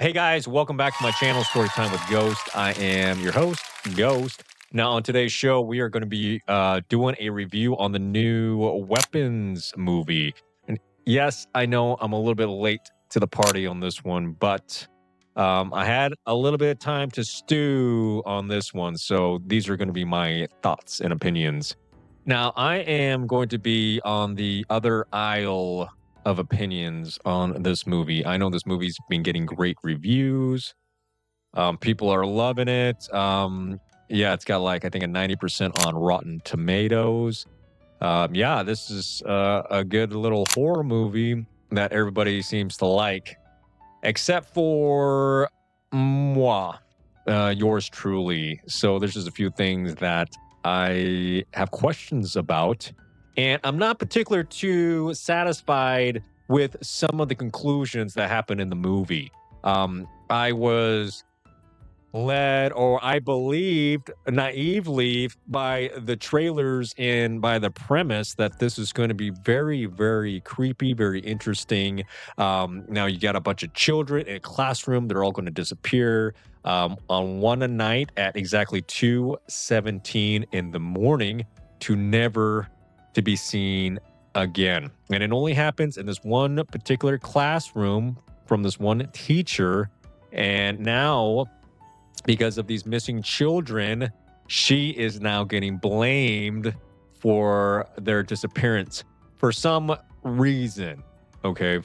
Hey guys, welcome back to my channel, Storytime with Ghost. I am your host, Ghost. Now, on today's show, we are going to be doing a review on the new Weapons movie. And yes, I know I'm a little bit late to the party on this one, but I had a little bit of time to stew on this one. So these are going to be my thoughts and opinions. Now, I am going to be on the other aisle of opinions on this movie. I know this movie's been getting great reviews. People are loving it. Yeah, it's got like I think a 90% on Rotten Tomatoes. Yeah, this is a good little horror movie that everybody seems to like, except for moi, yours truly. So there's just a few things that I have questions about, and I'm not particularly too satisfied with some of the conclusions that happen in the movie. I was led, or I believed naively by the trailers and by the premise that this is going to be very, very creepy, very interesting. Now you got a bunch of children in a classroom. They're all going to disappear on one night at exactly 2:17 in the morning to never to be seen again. And it only happens in this one particular classroom from this one teacher. And now, because of these missing children, she is now getting blamed for their disappearance for some reason. Okay.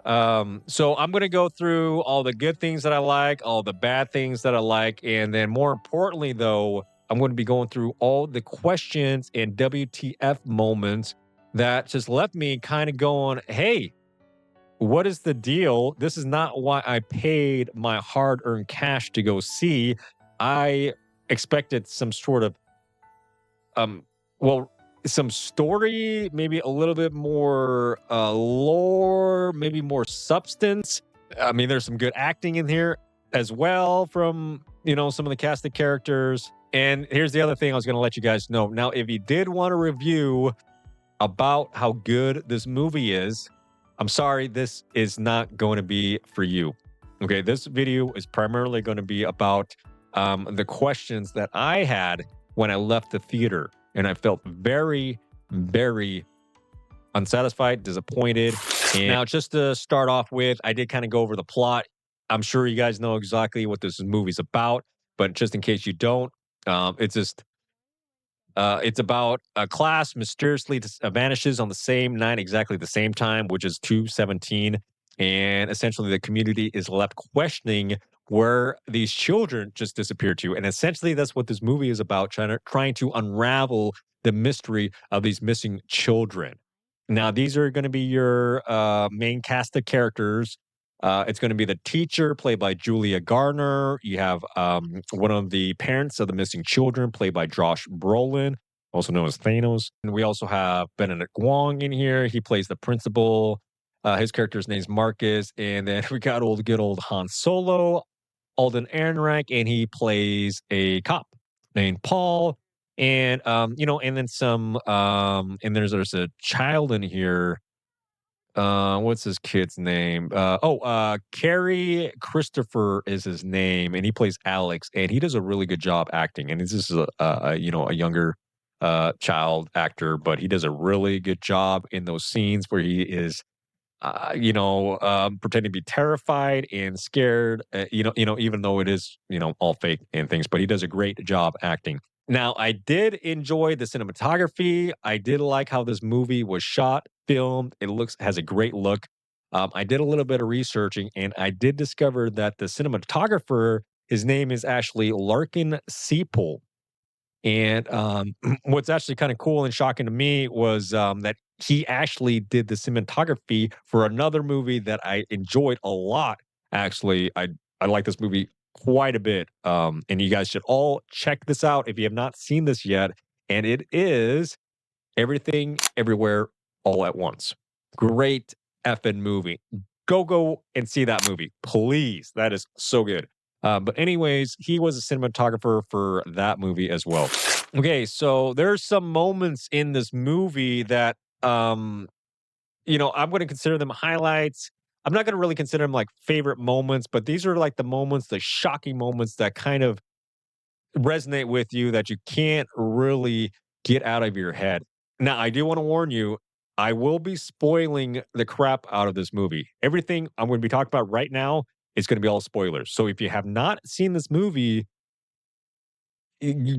So I'm going to go through all the good things that I like, all the bad things that I like, and then more importantly, though, I'm going to be going through all the questions and WTF moments that just left me kind of going, hey, what is the deal? This is not why I paid my hard-earned cash to go see. I expected some sort of um well, some story, maybe a little bit more lore, maybe more substance. I mean, there's some good acting in here as well from, some of the cast of characters. And here's the other thing I was going to let you guys know. Now, if you did want a review about how good this movie is, I'm sorry, this is not going to be for you. Okay, this video is primarily going to be about the questions that I had when I left the theater. And I felt very, very unsatisfied, disappointed. And now, just to start off with, I did kind of go over the plot. I'm sure you guys know exactly what this movie's about, but just in case you don't, it's about a class mysteriously vanishes on the same night, exactly the same time, which is 2:17. And essentially, the community is left questioning where these children just disappeared to. And essentially, that's what this movie is about, trying to unravel the mystery of these missing children. Now, these are going to be your main cast of characters. It's going to be the teacher, played by Julia Garner. You have one of the parents of the missing children, played by Josh Brolin, also known as Thanos. And we also have Benedict Wong in here. He plays the principal. His character's name's Marcus. And then we got good old Han Solo, Alden Ehrenreich, and he plays a cop named Paul. And and then some and there's a child in here. What's his kid's name? Carrie Christopher is his name, and he plays Alex, and he does a really good job acting. And this is a younger child actor, but he does a really good job in those scenes where he is pretending to be terrified and scared, even though it is, all fake and things, but he does a great job acting. Now, I did enjoy the cinematography. I did like how this movie was shot, filmed. It has a great look. I did a little bit of researching, and I did discover that the cinematographer, his name is actually Larkin Sepul. And what's actually kind of cool and shocking to me was that he actually did the cinematography for another movie that I enjoyed a lot. Actually, I like this movie quite a bit, and you guys should all check this out if you have not seen this yet. And it is Everything, Everywhere, All at Once. Great effing movie. Go and see that movie, please. That is so good. But anyways, he was a cinematographer for that movie as well. Okay, so there's some moments in this movie that I'm going to consider them highlights. I'm not gonna really consider them like favorite moments, but these are like the moments, the shocking moments that kind of resonate with you that you can't really get out of your head. Now, I do want to warn you, I will be spoiling the crap out of this movie. Everything I'm going to be talking about right now is going to be all spoilers. So if you have not seen this movie,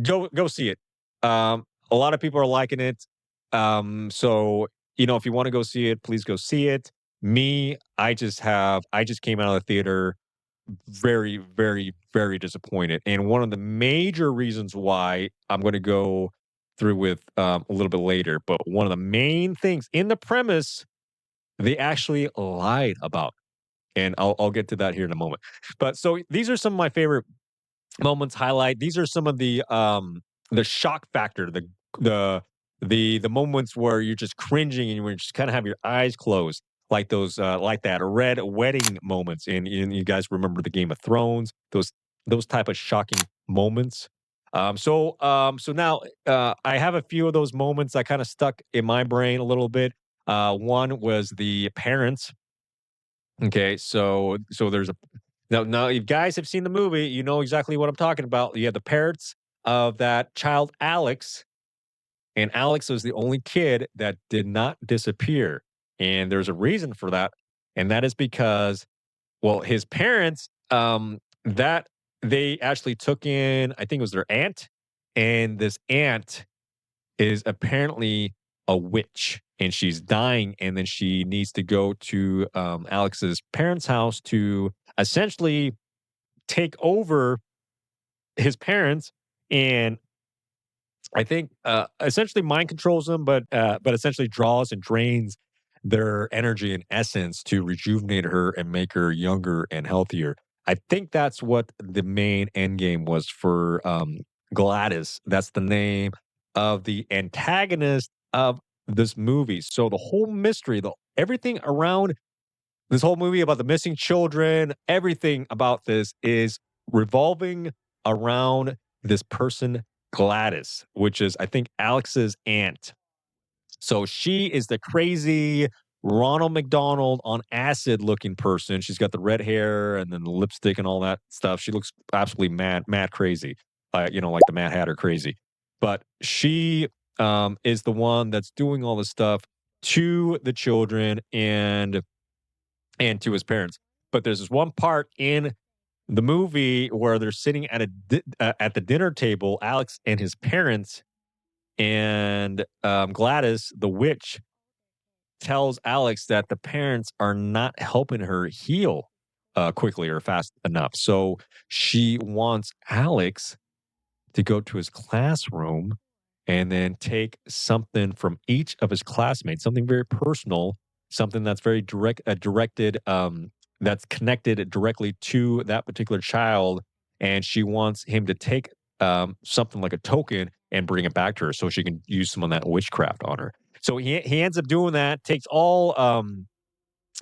go see it. A lot of people are liking it. So if you want to go see it, please go see it. Me, I just came out of the theater very, very, very disappointed. And one of the major reasons why I'm going to go through with a little bit later, but one of the main things in the premise they actually lied about, and I'll get to that here in a moment. But so these are some of my favorite moments highlight. These are some of the shock factor, the the moments where you're just cringing and you just kind of have your eyes closed, like that red wedding moments. And you guys remember the Game of Thrones, those type of shocking moments. So now I have a few of those moments that kind of stuck in my brain a little bit. One was the parents. Okay, so there's a now, if you guys have seen the movie, you know exactly what I'm talking about. You have the parents of that child, Alex, and Alex was the only kid that did not disappear. And there's a reason for that. And that is because, well, his parents, that they actually took in, I think it was their aunt, and this aunt is apparently a witch and she's dying. And then she needs to go to Alex's parents' house to essentially take over his parents, and I think essentially mind controls them, but essentially draws and drains their energy and essence to rejuvenate her and make her younger and healthier. I think that's what the main end game was for Gladys. That's the name of the antagonist of this movie. So the whole mystery, the everything around this whole movie about the missing children, everything about this is revolving around this person, Gladys, which is, I think, Alex's aunt. So she is the crazy Ronald McDonald on acid looking person. She's got the red hair and then the lipstick and all that stuff. She looks absolutely mad crazy. Like the Mad Hatter crazy. But she is the one that's doing all this stuff to the children and to his parents. But there's this one part in the movie where they're sitting at the dinner table, Alex and his parents, and Gladys, the witch, tells Alex that the parents are not helping her heal quickly or fast enough. So she wants Alex to go to his classroom and then take something from each of his classmates, something very personal, something that's very directed, that's connected directly to that particular child. And she wants him to take something like a token and bring it back to her so she can use some of that witchcraft on her. So he ends up doing that, takes all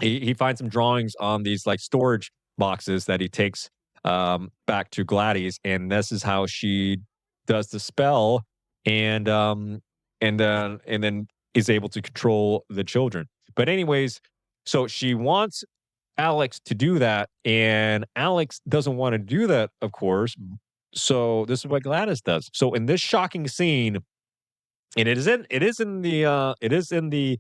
he finds some drawings on these like storage boxes that he takes back to Gladys, and this is how she does the spell, and and then is able to control the children. But anyways, so she wants Alex to do that, and Alex doesn't want to do that, of course. So this is what Gladys does. So in this shocking scene, and it is in the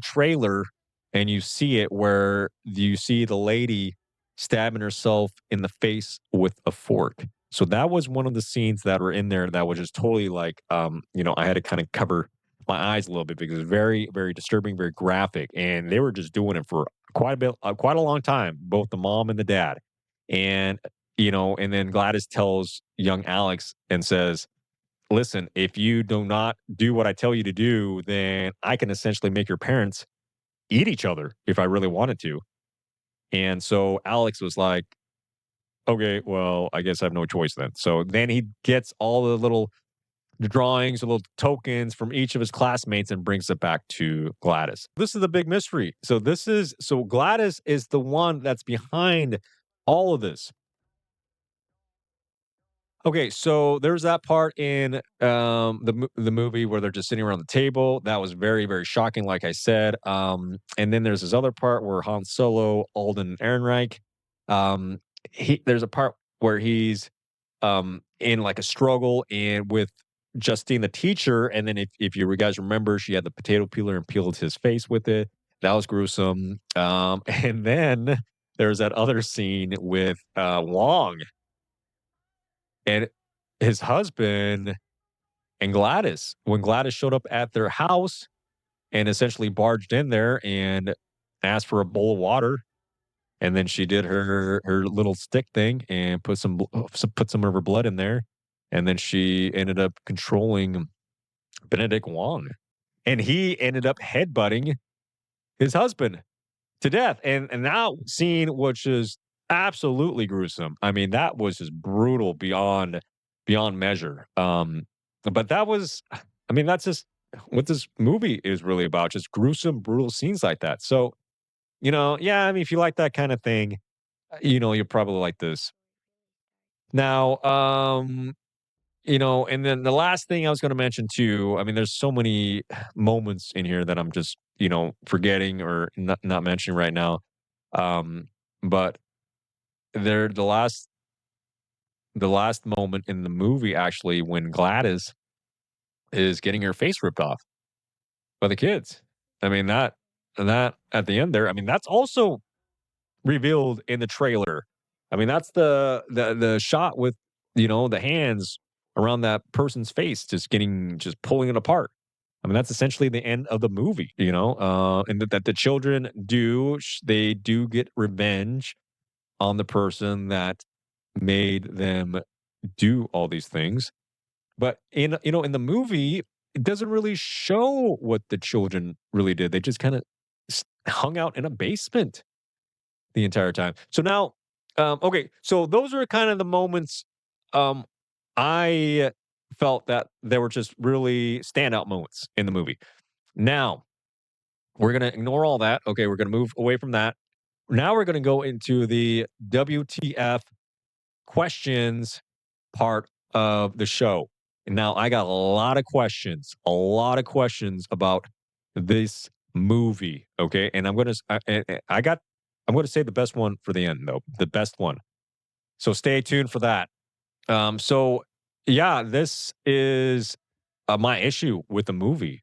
trailer, and you see it where you see the lady stabbing herself in the face with a fork. So that was one of the scenes that were in there that was just totally like, I had to kind of cover my eyes a little bit because it's very, very disturbing, very graphic, and they were just doing it for quite a long time, both the mom and the dad, and and then Gladys tells young Alex and says, listen, if you do not do what I tell you to do, then I can essentially make your parents eat each other if I really wanted to. And so Alex was like, okay, well, I guess I have no choice then. So then he gets all the little drawings, the little tokens from each of his classmates and brings it back to Gladys. This is the big mystery. So Gladys is the one that's behind all of this. Okay, so there's that part in, the movie where they're just sitting around the table. That was very, very shocking, like I said. And then there's this other part where Han Solo, Alden Ehrenreich, um, there's a part where he's, in, like, a struggle and with Justine, the teacher, and then if you guys remember, she had the potato peeler and peeled his face with it. That was gruesome. And then there's that other scene with, Wong and his husband and Gladys. When Gladys showed up at their house and essentially barged in there and asked for a bowl of water, and then she did her little stick thing and put some of her blood in there, and then she ended up controlling Benedict Wong, and he ended up headbutting his husband to death, and that scene, which is absolutely gruesome. I mean, that was just brutal beyond measure. But that was I mean, that's just what this movie is really about, just gruesome, brutal scenes like that. So, yeah, I mean, if you like that kind of thing, you'll probably like this. Now, and then the last thing I was gonna mention too, I mean, there's so many moments in here that I'm just, forgetting or not mentioning right now. Um, but there the last moment in the movie actually when Gladys is getting her face ripped off by the kids. I mean, that at the end there, I mean, that's also revealed in the trailer. I mean, that's the shot with, the hands around that person's face just pulling it apart. I mean, that's essentially the end of the movie, and that the children they do get revenge on the person that made them do all these things. But in the movie, it doesn't really show what the children really did. They just kind of hung out in a basement the entire time. So now, okay, so those are kind of the moments um, I felt that there were just really standout moments in the movie. Now, we're going to ignore all that. Okay, we're going to move away from that. Now we're going to go into the WTF questions part of the show. And now I got a lot of questions about this movie. Okay, and I'm going to say the best one for the end though, the best one. So stay tuned for that. So yeah, this is my issue with the movie.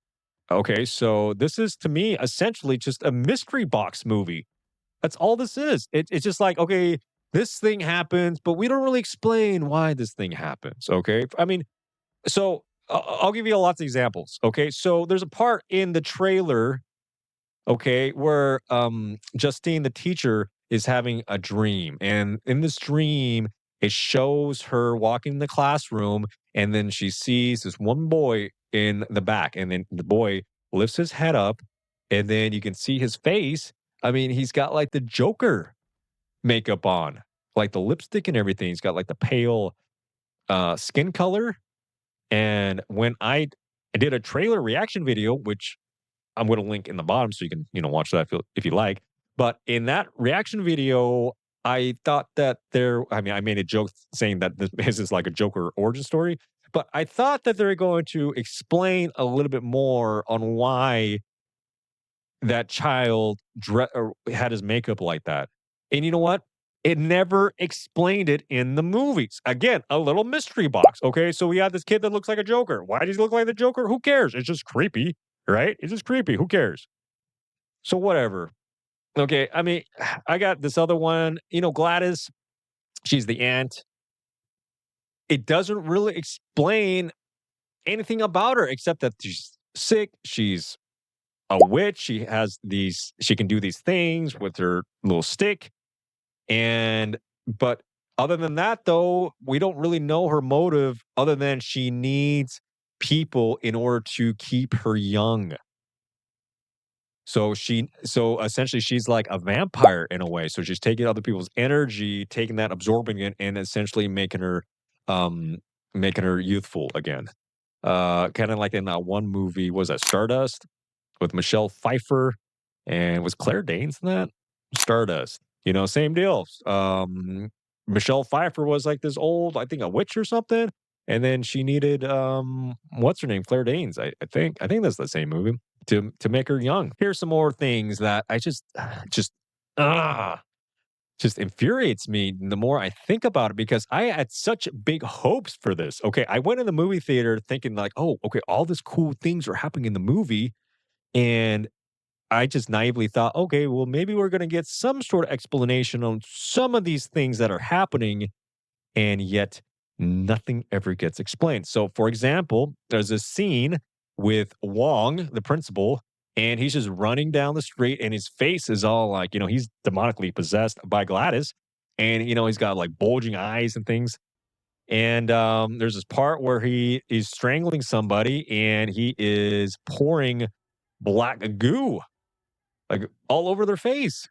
Okay, so this is to me essentially just a mystery box movie. That's all this is. It's just like, okay, this thing happens, but we don't really explain why this thing happens. Okay. I mean, so I'll give you lots of examples. Okay. So there's a part in the trailer, okay, where Justine, the teacher, is having a dream. And in this dream, it shows her walking in the classroom, and then she sees this one boy in the back. And then the boy lifts his head up, and then you can see his face. I mean, he's got like the Joker makeup on, like the lipstick and everything. He's got like the pale skin color. And when I did a trailer reaction video, which I'm going to link in the bottom so you can, watch that if you like. But in that reaction video, I thought that I mean, I made a joke saying that this is like a Joker origin story, but I thought that they're going to explain a little bit more on why that child or had his makeup like that. And you know what? It never explained it in the movies. Again, a little mystery box. Okay, so we have this kid that looks like a Joker. Why does he look like the Joker? Who cares? It's just creepy, right? It's just creepy. Who cares? So whatever. Okay, I mean, I got this other one. Gladys. She's the aunt. It doesn't really explain anything about her except that she's sick. She's a witch. She can do these things with her little stick. But other than that, though, we don't really know her motive other than she needs people in order to keep her young. So essentially she's like a vampire in a way. So she's taking other people's energy, taking that, absorbing it, and essentially um making her youthful again. Kind of like in that one movie, was that Stardust with Michelle Pfeiffer, and was Claire Danes in that? Stardust. Same deal. Michelle Pfeiffer was like this old, I think, a witch or something, and then she needed, what's her name? Claire Danes, I think that's the same movie, to make her young. Here's some more things that I just, ah, just infuriates me the more I think about it because I had such big hopes for this. Okay, I went in the movie theater thinking like, "Oh, okay, all these cool things are happening in the movie," and I just naively thought, "Okay, well, maybe we're gonna get some sort of explanation on some of these things that are happening," and yet nothing ever gets explained. So, for example, there's a scene with Wong, the principal, and he's just running down the street, and his face is all like, he's demonically possessed by Gladys, and he's got like bulging eyes and things. And there's this part where he is strangling somebody, and he is pouring black goo like all over their face.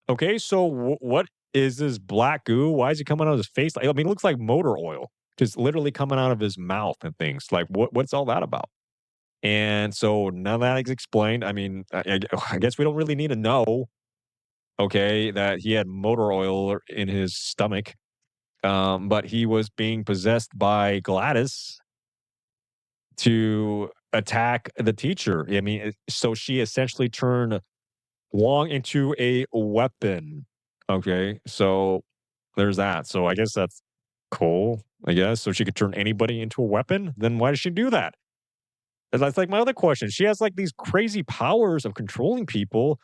Okay, so what is this black goo? Why is it coming out of his face? Like, I mean, it looks like motor oil, just literally coming out of his mouth and things. Like, what's all that about? And so none of that is explained. I mean, I guess we don't really need to know. Okay, that he had motor oil in his stomach, but he was being possessed by Gladys to attack the teacher. I mean, so she essentially turned Wong into a weapon. Okay, so there's that. So I guess that's cool, I guess. So she could turn anybody into a weapon? Then why does she do that? And that's like my other question. She has like these crazy powers of controlling people.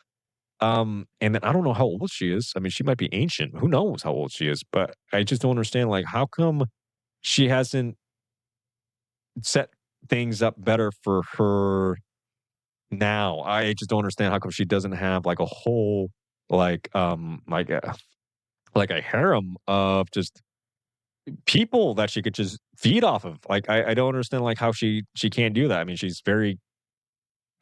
And then I don't know how old she is. I mean, she might be ancient. Who knows how old she is? But I just don't understand like how come she hasn't set things up better for her now. I just don't understand how come she doesn't have like a whole like a harem of just people that she could just feed off of. Like I don't understand like how she can't do that. I mean, she's very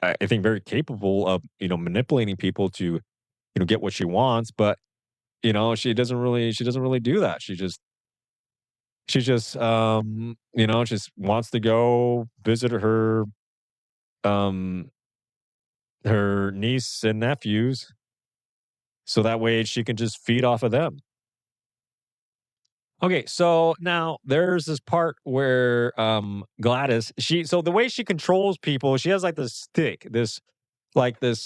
I think very capable of manipulating people to get what she wants, but she doesn't really do that. She just just wants to go visit um her niece and nephews so that way she can just feed off of them. Okay, so now there's this part where Gladys, so the way she controls people, she has like this stick, this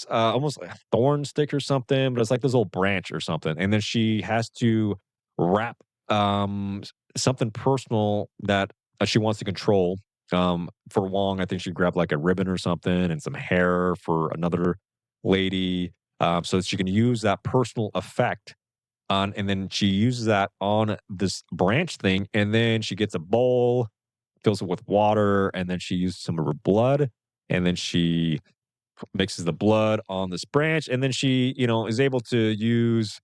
almost like a thorn stick or something, but it's like this little branch or something. And then she has to wrap something personal that she wants to control. For Wong, I think she grabbed like a ribbon or something and some hair for another lady. So that she can use that personal effect on, and then she uses that on this branch thing, and then she gets a bowl, fills it with water, and then she uses some of her blood, and then she mixes the blood on this branch, and then she, is able to use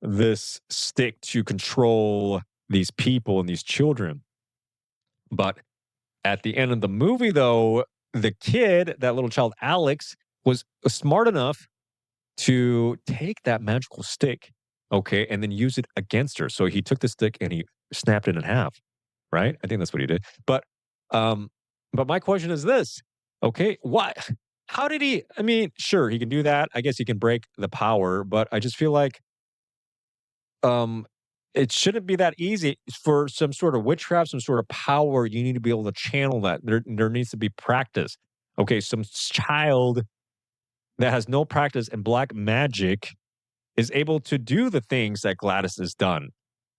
this stick to control these people and these children. But at the end of the movie, though, the kid, that little child, Alex, was smart enough to take that magical stick, okay, and then use it against her. So he took the stick and he snapped it in half, right? I think that's what he did. Um, but my question is this: okay, what? How did he? I mean, sure, he can do that. I guess he can break the power, but I just feel like um, it shouldn't be that easy for some sort of witchcraft, some sort of power. You need to be able to channel that. There needs to be practice. Okay, some child that has no practice in black magic is able to do the things that Gladys has done.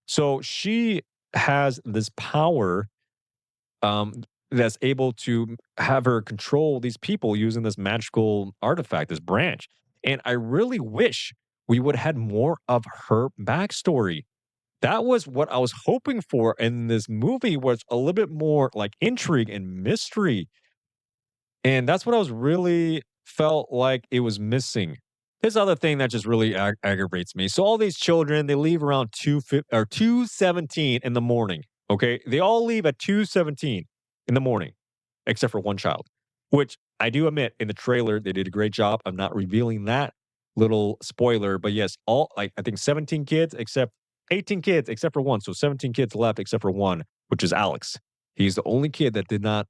So she has this power that's able to have her control these people using this magical artifact, this branch. And I really wish we would have had more of her backstory. That was what I was hoping for in this movie was a little bit more like intrigue and mystery. And that's what I was really felt like it was missing. This other thing that just really aggravates me. So all these children, they leave around 2:17 in the morning. Okay, they all leave at 2:17 in the morning, except for one child, which I do admit in the trailer they did a great job. I'm not revealing that little spoiler, but yes, all like I think 17 kids except 18 kids except for one. So 17 kids left except for one, which is Alex. He's the only kid that did not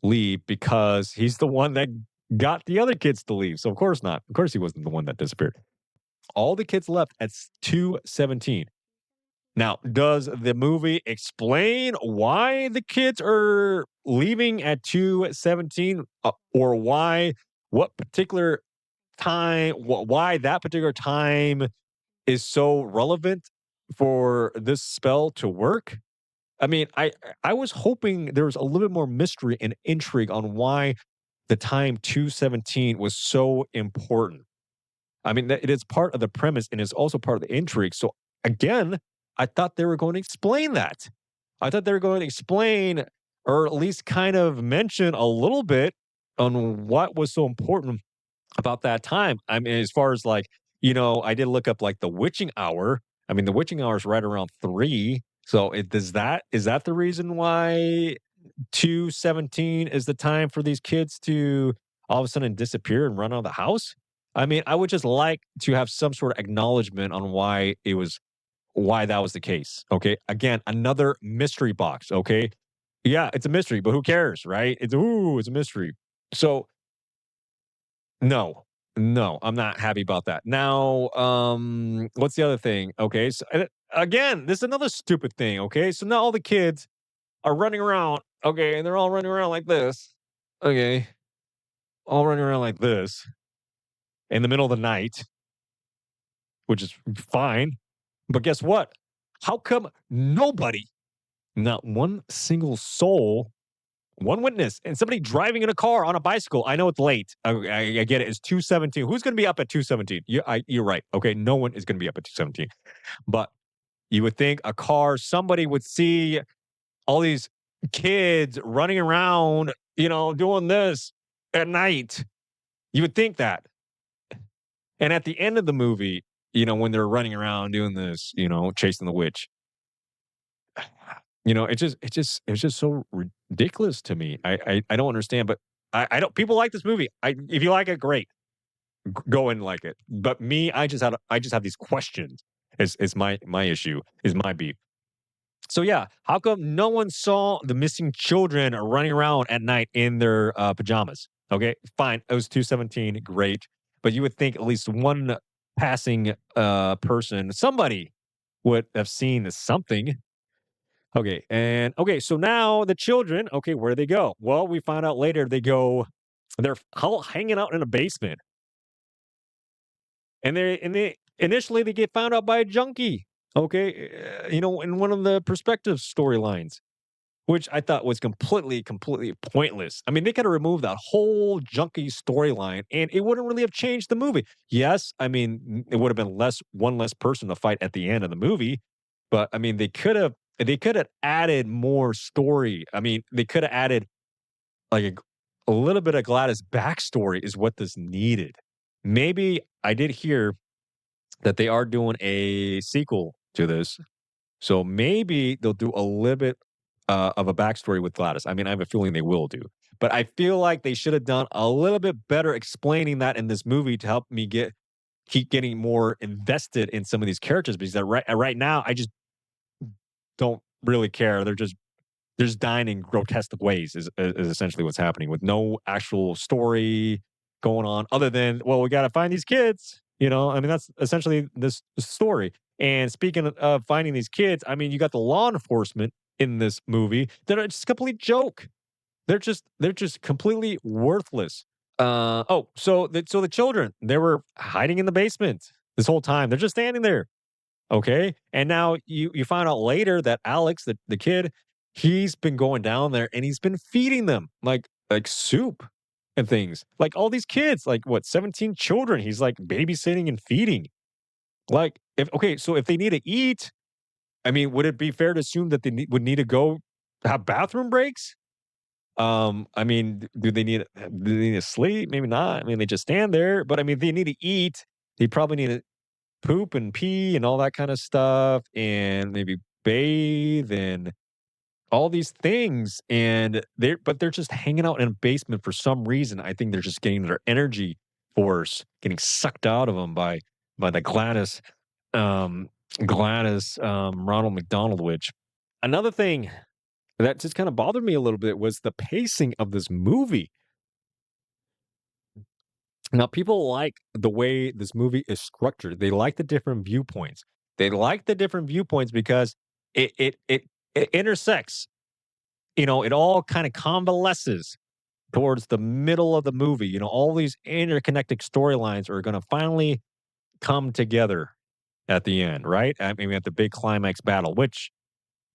leave because he's the one that got the other kids to leave. So of course not. Of course he wasn't the one that disappeared. All the kids left at 2:17. Now, does the movie explain why the kids are leaving at 2:17, or what particular why that particular time is so relevant for this spell to work? I mean, I was hoping there was a little bit more mystery and intrigue on why the time 2:17 was so important. I mean, that it is part of the premise and is also part of the intrigue. So again, I thought they were going to explain that. I thought they were going to explain or at least kind of mention a little bit on what was so important about that time. I mean, as far as like, I did look up like the witching hour. I mean, the witching hour is right around 3. So is that the reason why 2:17 is the time for these kids to all of a sudden disappear and run out of the house? I mean, I would just like to have some sort of acknowledgement on why that was the case. Okay. Again, another mystery box. Okay. Yeah, it's a mystery, but who cares, right? It's a mystery. So no, no, I'm not happy about that. Now, what's the other thing? Okay. So again, this is another stupid thing. Okay. So now all the kids are running around. Okay. And they're all running around like this. Okay. All running around like this in the middle of the night, which is fine. But guess what? How come nobody, not one single soul, one witness, and somebody driving in a car on a bicycle? I know it's late. I get it. It's 2:17. Who's going to be up at 2:17? You're right. Okay. No one is going to be up at 2:17. But you would think a car, somebody would see all these kids running around, doing this at night. You would think that. And at the end of the movie, when they're running around doing this, chasing the witch, it's just so ridiculous to me. I don't understand, but I don't. People like this movie. If you like it, great, go and like it. But me, I just have these questions. Is my issue? Is my beef? So yeah, how come no one saw the missing children running around at night in their pajamas? Okay, fine. It was 2:17, great. But you would think at least one passing person, somebody would have seen something. Okay, and okay, so now the children, okay, where do they go? Well, we found out later they're all hanging out in a basement. And they initially they get found out by a junkie. Okay, in one of the perspective storylines, which I thought was completely pointless. I mean, they could have removed that whole junkie storyline and it wouldn't really have changed the movie. Yes, I mean, it would have been one less person to fight at the end of the movie, but I mean, they could have added more story. I mean, they could have added like a little bit of Gladys backstory is what this needed. Maybe I did hear that they are doing a sequel to this, so maybe they'll do a little bit of a backstory with Gladys. I mean, I have a feeling they will do, but I feel like they should have done a little bit better explaining that in this movie to help me keep getting more invested in some of these characters because right now I just don't really care. They're just dying in grotesque ways is essentially what's happening with no actual story going on other than, well, we got to find these kids. I mean, that's essentially this story. And speaking of finding these kids, I mean, you got the law enforcement in this movie that are just a complete joke. They're just completely worthless. So the children, they were hiding in the basement this whole time. They're just standing there. Okay. And now you find out later that Alex, the kid, he's been going down there and he's been feeding them like soup and things. Like all these kids, like what, 17 children, he's like babysitting and feeding. Like if okay, so if they need to eat, I mean, would it be fair to assume that would need to go have bathroom breaks? I mean, do they need to sleep? Maybe not. I mean, they just stand there, but I mean, if they need to eat, they probably need to poop and pee and all that kind of stuff and maybe bathe and all these things but they're just hanging out in a basement for some reason. I think they're just getting their energy force getting sucked out of them by the um Gladys Ronald McDonald witch. Another thing that just kind of bothered me a little bit was the pacing of this movie. Now people like the way this movie is structured. They like the different viewpoints. They like the different viewpoints because it intersects. It all kind of convalesces towards the middle of the movie. All these interconnected storylines are going to finally come together at the end, right? I mean, at the big climax battle, which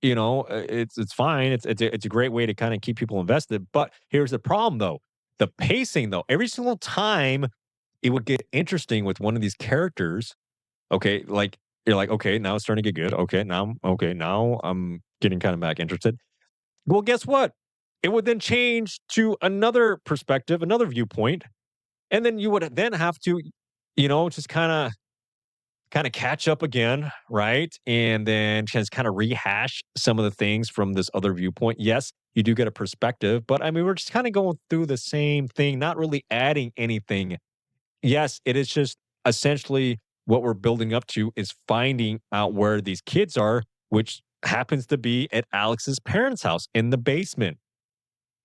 it's fine. It's a great way to kind of keep people invested. But here's the problem, though: the pacing, though. Every single time it would get interesting with one of these characters. Okay, like you're like, okay, now it's starting to get good. Okay, now I'm getting kind of back interested. Well, guess what? It would then change to another perspective, another viewpoint, and then you would then have to, just kind of catch up again, right? And then just kind of rehash some of the things from this other viewpoint. Yes, you do get a perspective, but I mean, we're just kind of going through the same thing, not really adding anything. Yes, it is just essentially what we're building up to is finding out where these kids are, which happens to be at Alex's parents' house in the basement.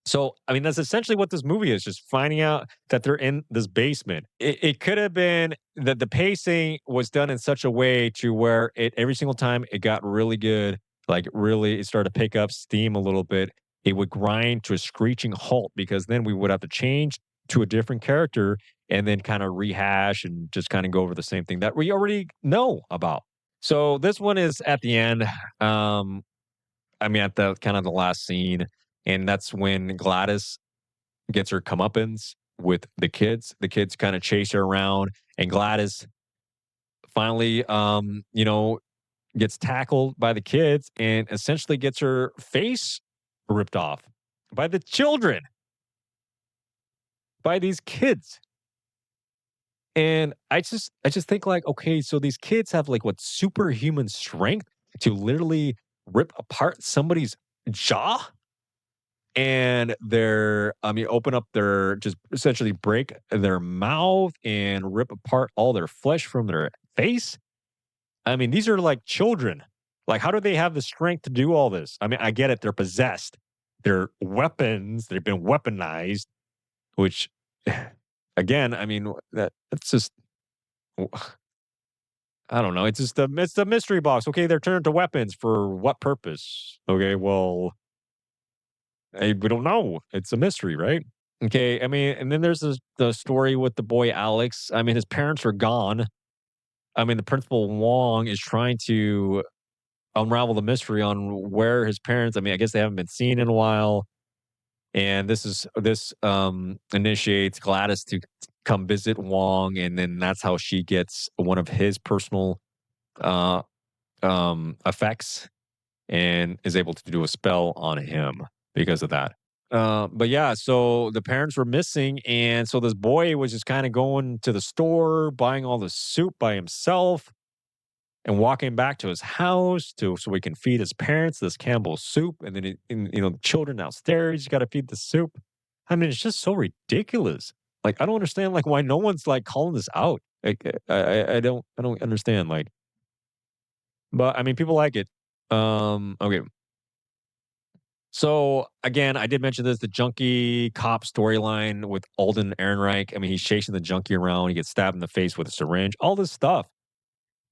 So, I mean, that's essentially what this movie is, just finding out that they're in this basement. It could have been that the pacing was done in such a way to where every single time it got really good, like really it started to pick up steam a little bit, it would grind to a screeching halt because then we would have to change to a different character and then kind of rehash and just kind of go over the same thing that we already know about. So this one is at the end. Um, I mean, at the kind of the last scene, and that's when Gladys gets her comeuppance with the kids. The kids kind of chase her around, and Gladys finally, gets tackled by the kids and essentially gets her face ripped off by the children, by these kids. And I just think like, okay, so these kids have like what superhuman strength to literally rip apart somebody's jaw and open up their just essentially break their mouth and rip apart all their flesh from their face. I mean, these are like children. Like, how do they have the strength to do all this? I mean, I get it, they're possessed. They're weapons, they've been weaponized, which again, I mean, that's just I don't know. It's the mystery box. Okay, they're turned to weapons for what purpose? Okay, well, we don't know. It's a mystery, right? Okay, I mean, and then there's the story with the boy Alex. I mean, his parents are gone. I mean, the principal Wong is trying to unravel the mystery on where his parents. I mean, I guess they haven't been seen in a while, and this initiates Gladys to come visit Wong, and then that's how she gets one of his personal uh effects and is able to do a spell on him because of that. But yeah, so the parents were missing, and so this boy was just kind of going to the store, buying all the soup by himself, and walking back to his house to so he can feed his parents this Campbell's soup, and then the children downstairs, you got to feed the soup. I mean, it's just so ridiculous. Like, I don't understand like why no one's like calling this out. Like, I don't understand. Like, but I mean, people like it. Okay, so again, I did mention this, the junkie cop storyline with Alden Ehrenreich. I mean, he's chasing the junkie around, he gets stabbed in the face with a syringe, all this stuff.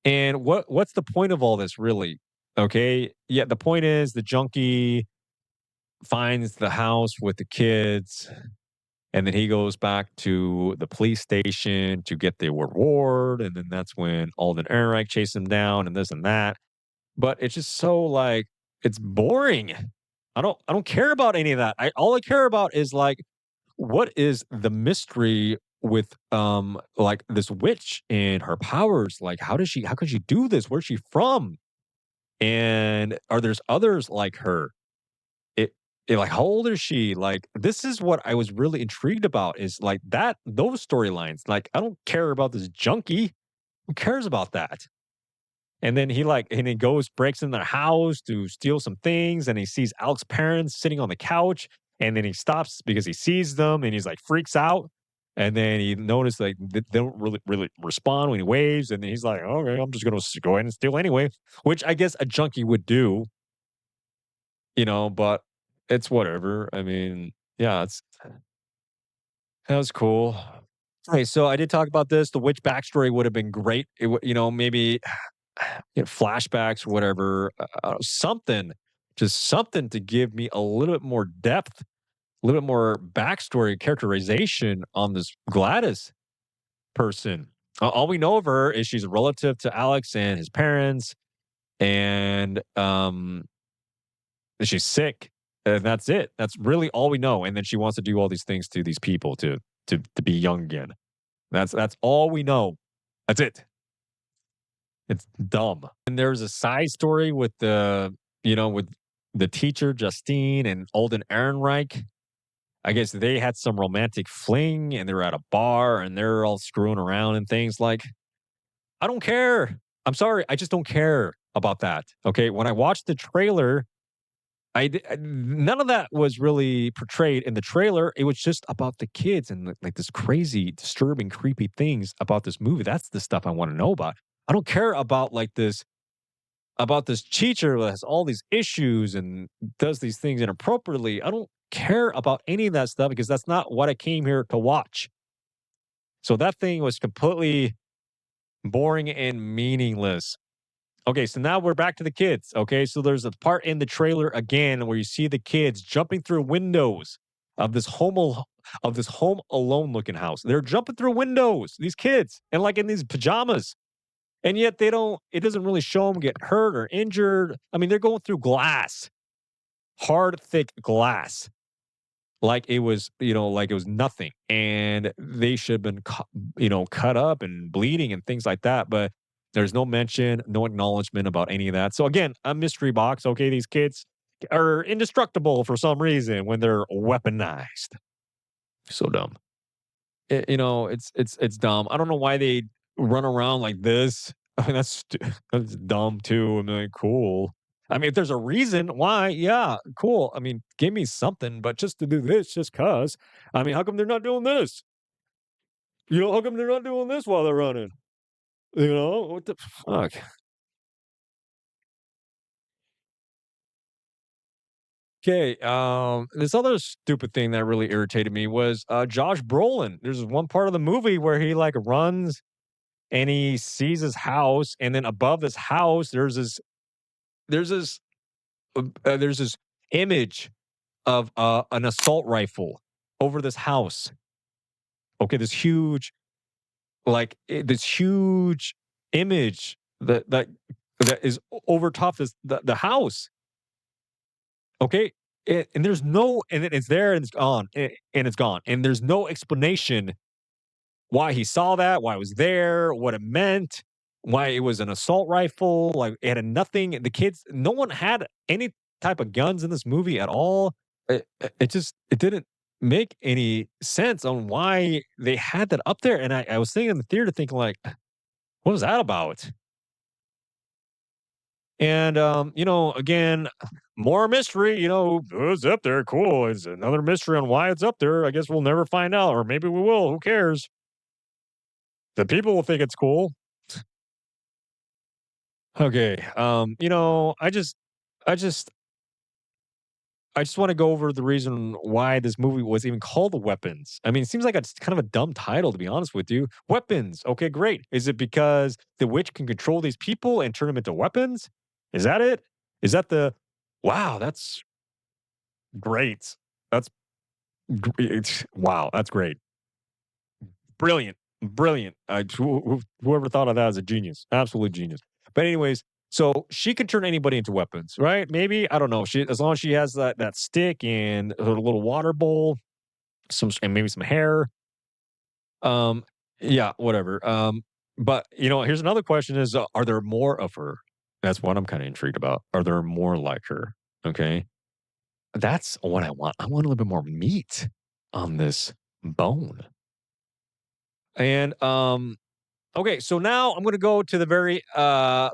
And what's the point of all this really? Okay. Yeah, the point is the junkie finds the house with the kids, and then he goes back to the police station to get the reward. And then that's when Alden Ehrenreich chases him down and this and that. But it's just so like it's boring. I don't care about any of that. All I care about is like what is the mystery with like this witch and her powers? Like how could she do this? Where's she from? And are there's others like her? Like how old is she? Like this is what I was really intrigued about is like that those storylines. Like I don't care about this junkie. Who cares about that? And then he goes, breaks in their house to steal some things, and he sees Alex's parents sitting on the couch, and then he stops because he sees them, and he's like freaks out. And then he noticed like they don't really respond when he waves, and then he's like, okay, I'm just gonna go ahead and steal anyway, which I guess a junkie would do, but it's whatever. I mean, yeah, that was cool. Okay, so I did talk about this. The witch backstory would have been great. Maybe flashbacks, whatever, something, just something to give me a little bit more depth, a little bit more backstory, characterization on this Gladys person. All we know of her is she's a relative to Alex and his parents, and she's sick, and that's it. That's really all we know. And then she wants to do all these things to these people to be young again. That's all we know. That's it. It's dumb. And there's a side story with with the teacher Justine and Alden Ehrenreich. I guess they had some romantic fling and they were at a bar and they're all screwing around and things like. I don't care. I'm sorry, I just don't care about that. Okay, when I watched the trailer, none of that was really portrayed in the trailer. It was just about the kids and like this crazy, disturbing, creepy things about this movie. That's the stuff I want to know about. I don't care about this teacher that has all these issues and does these things inappropriately. I don't care about any of that stuff because that's not what I came here to watch. So that thing was completely boring and meaningless. Okay, so now we're back to the kids. Okay, so there's a part in the trailer again where you see the kids jumping through windows of this home alone looking house. They're jumping through windows, these kids, and like in these pajamas. And yet they don't, it doesn't really show them get hurt or injured. I mean, they're going through glass, hard, thick glass, like it was, like it was nothing. And they should have been, cut up and bleeding and things like that. But there's no mention, no acknowledgement about any of that. So again, a mystery box. Okay, these kids are indestructible for some reason when they're weaponized. So dumb. It's dumb. I don't know why they run around like this. I mean, that's dumb too. I mean, like, cool. I mean, if there's a reason why, yeah, cool. I mean, give me something, but just to do this, just cause. I mean, how come they're not doing this? How come they're not doing this while they're running? What the fuck? Okay, this other stupid thing that really irritated me was Josh Brolin. There's one part of the movie where he like runs and he sees his house, and then above this house, there's this there's this image of an assault rifle over this house. Okay, this huge image that is over top the house. Okay, and there's no, and it's there and it's gone, and it's gone, and there's no explanation why he saw that, why it was there, what it meant, why it was an assault rifle, like, it had nothing the kids no one had any type of guns in this movie at all. It didn't make any sense on why they had that up there, and I was sitting in the theater thinking like, "What was that about?" And, again, more mystery, "Oh, it's up there, cool, it's another mystery on why it's up there, I guess we'll never find out, or maybe we will, who cares? The people will think it's cool." Okay. I just I just want to go over the reason why this movie was even called Weapons. I mean, it seems like it's kind of a dumb title, to be honest with you. Weapons. Okay, great. Is it because the witch can control these people and turn them into weapons? Is that it? Is that the wow? That's great. That's wow. That's great. Brilliant. Brilliant. Whoever thought of that is a genius. Absolute genius. But anyways, so she can turn anybody into weapons, right? Maybe I don't know. She as long as she has that stick and her little water bowl, and maybe some hair. Um, yeah, whatever. But here's another question: is are there more of her? That's what I'm kind of intrigued about. Are there more like her? Okay, that's what I want. I want a little bit more meat on this bone. And okay, so now I'm gonna go to the very,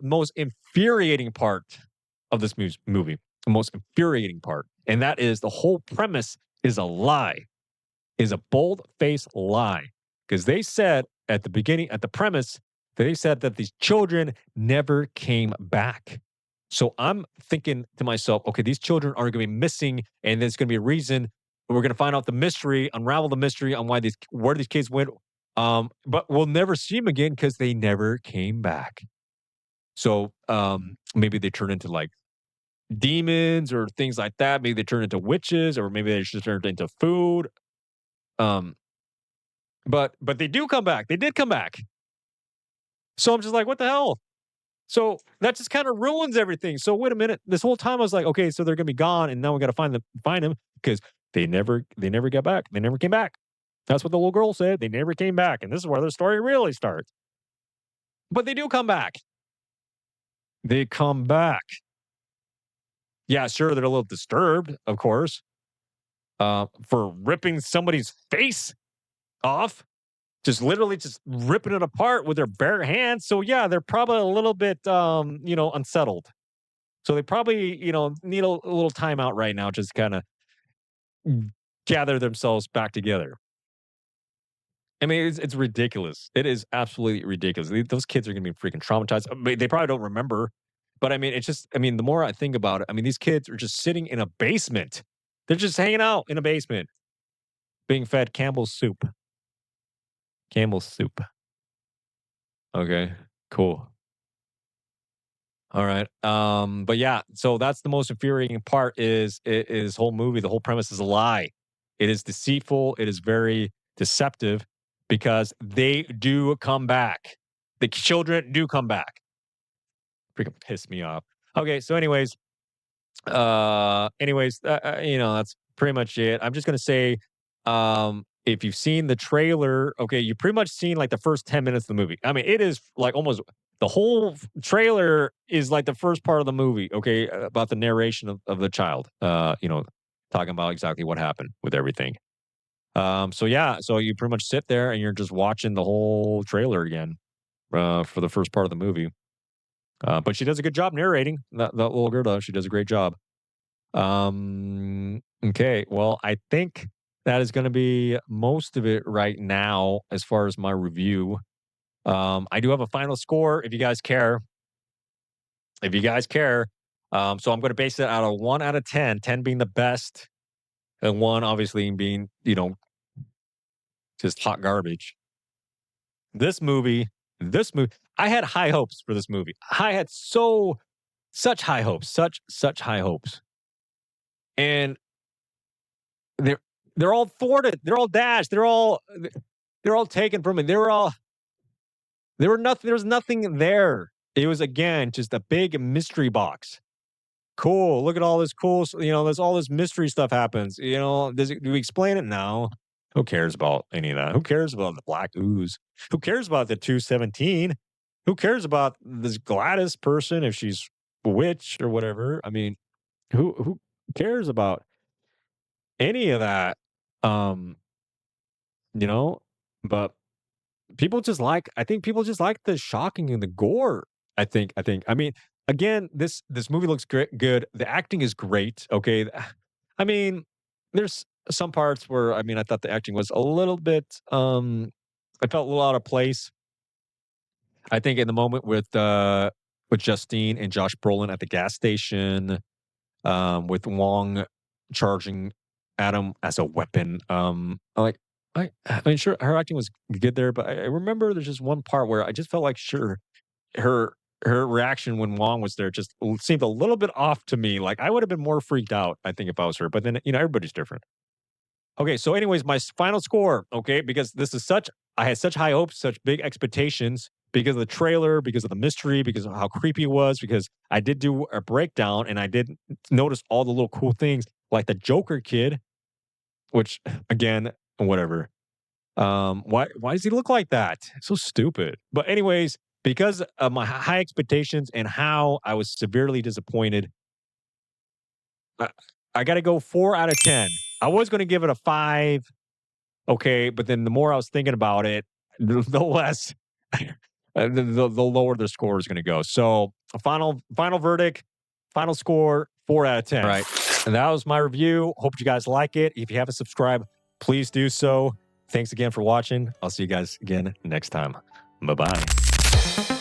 most infuriating part of this movie, the most infuriating part, and that is the whole premise is a lie, is a bold-faced lie, because they said at the beginning at the premise, they said that these children never came back. So I'm thinking to myself, "Okay, these children are gonna be missing, and there's gonna be a reason. We're gonna find out the mystery, unravel the mystery on where these kids went, but we'll never see them again because they never came back." So maybe they turn into like demons or things like that. Maybe they turn into witches, or maybe they just turned into food. Um, but they do come back. They did come back. So I'm just like, what the hell? So that just kind of ruins everything. So wait a minute. This whole time I was like, okay, so they're gonna be gone, and now we got to find them because they never got back. They never came back. That's what the little girl said. They never came back, and this is where the story really starts. But they do come back. They come back. Yeah, sure, they're a little disturbed, of course, for ripping somebody's face off, just literally just ripping it apart with their bare hands. So yeah, they're probably a little bit, unsettled. So they probably, need a little time out right now, just kind of gather themselves back together. I mean, it's ridiculous. It is absolutely ridiculous. Those kids are going to be freaking traumatized. I mean, they probably don't remember, but I mean, it's just. I mean, the more I think about it, I mean, these kids are just sitting in a basement. They're just hanging out in a basement, being fed Campbell's soup. Campbell's soup. Okay, cool. All right. But yeah, so that's the most infuriating part is whole movie. The whole premise is a lie. It is deceitful. It is very deceptive because they do come back. The children do come back. Freaking piss me off. Okay, so that's pretty much it. I'm just gonna say, if you've seen the trailer, okay, you pretty much seen like the first 10 minutes of the movie. I mean, it is like almost the whole trailer is like the first part of the movie, okay, about the narration of the child, talking about exactly what happened with everything. So yeah, so you pretty much sit there and you're just watching the whole trailer again, for the first part of the movie. But she does a good job narrating. That little girl does. She does a great job. Okay. Well, I think that is going to be most of it right now as far as my review. I do have a final score if you guys care. If you guys care. So I'm going to base it out of 1 out of 10, 10 being the best, and 1 obviously being, just hot garbage. This movie, this movie, I had high hopes for this movie. I had such high hopes, such high hopes. And they're they're all thwarted. They're all dashed. They're all taken from me. There was nothing there. It was again just a big mystery box. Cool. Look at all this cool. There's all this mystery stuff happens. Do we explain it now? Who cares about any of that? Who cares about the black ooze? Who cares about the 217? Who cares about this Gladys person if she's a witch or whatever? I mean, who cares about any of that? Um, you know, but I think people just like the shocking and the gore. I think. I mean, again, this movie looks great good. The acting is great. Okay. I mean, there's some parts where I mean I thought the acting was a little bit I felt a little out of place. I think in the moment with Justine and Josh Brolin at the gas station, with Wong charging Adam as a weapon. I mean, sure, her acting was good there, but I remember there's just one part where I just felt like, sure, her her reaction when Wong was there just seemed a little bit off to me. Like I would have been more freaked out, I think, if I was her. But then everybody's different. Okay, so anyways, my final score. Okay, because I had such high hopes, such big expectations because of the trailer, because of the mystery, because of how creepy it was. Because I did do a breakdown and I did notice all the little cool things, like the Joker kid, which again, whatever. Why does he look like that? So stupid. But anyways, because of my high expectations and how I was severely disappointed, I, I got to go 4 out of 10. I was going to give it a 5. Okay, but then the more I was thinking about it, the less, the lower the score is going to go. So a final verdict, final score, 4 out of 10. All right, and that was my review. Hope you guys like it. If you haven't subscribed, please do so. Thanks again for watching. I'll see you guys again next time. Bye bye.